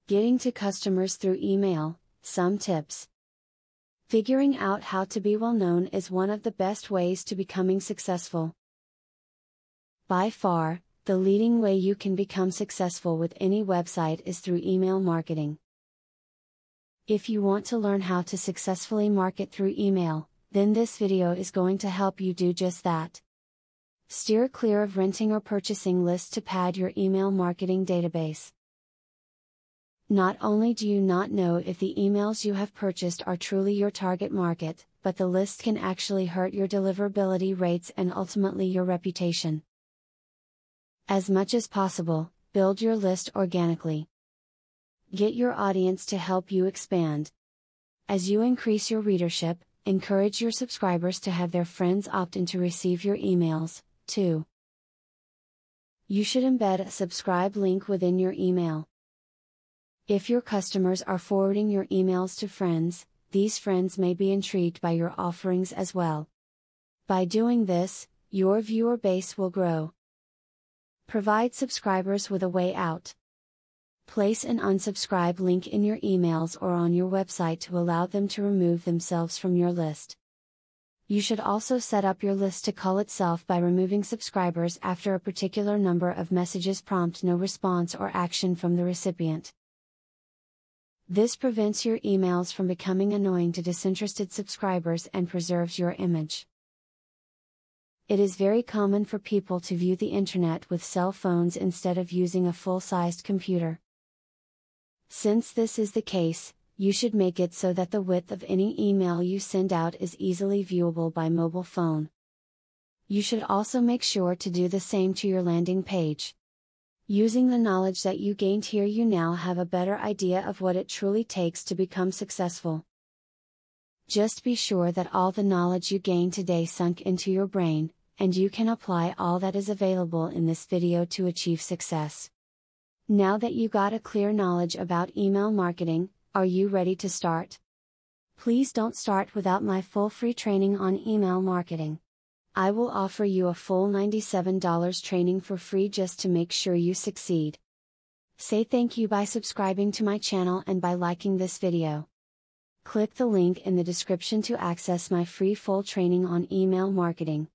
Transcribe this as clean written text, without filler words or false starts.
Getting to customers through email, some tips. Figuring out how to be well known is one of the best ways to becoming successful. By far, the leading way you can become successful with any website is through email marketing. If you want to learn how to successfully market through email, then this video is going to help you do just that. Steer clear of renting or purchasing lists to pad your email marketing database. Not only do you not know if the emails you have purchased are truly your target market, but the list can actually hurt your deliverability rates and ultimately your reputation. As much as possible, build your list organically. Get your audience to help you expand. As you increase your readership, encourage your subscribers to have their friends opt in to receive your emails, too. You should embed a subscribe link within your email. If your customers are forwarding your emails to friends, these friends may be intrigued by your offerings as well. By doing this, your viewer base will grow. Provide subscribers with a way out. Place an unsubscribe link in your emails or on your website to allow them to remove themselves from your list. You should also set up your list to call itself by removing subscribers after a particular number of messages prompt no response or action from the recipient. This prevents your emails from becoming annoying to disinterested subscribers and preserves your image. It is very common for people to view the internet with cell phones instead of using a full-sized computer. Since this is the case, you should make it so that the width of any email you send out is easily viewable by mobile phone. You should also make sure to do the same to your landing page. Using the knowledge that you gained here, you now have a better idea of what it truly takes to become successful. Just be sure that all the knowledge you gained today sunk into your brain, and you can apply all that is available in this video to achieve success. Now that you got a clear knowledge about email marketing, are you ready to start? Please don't start without my full free training on email marketing. I will offer you a full $97 training for free just to make sure you succeed. Say thank you by subscribing to my channel and by liking this video. Click the link in the description to access my free full training on email marketing.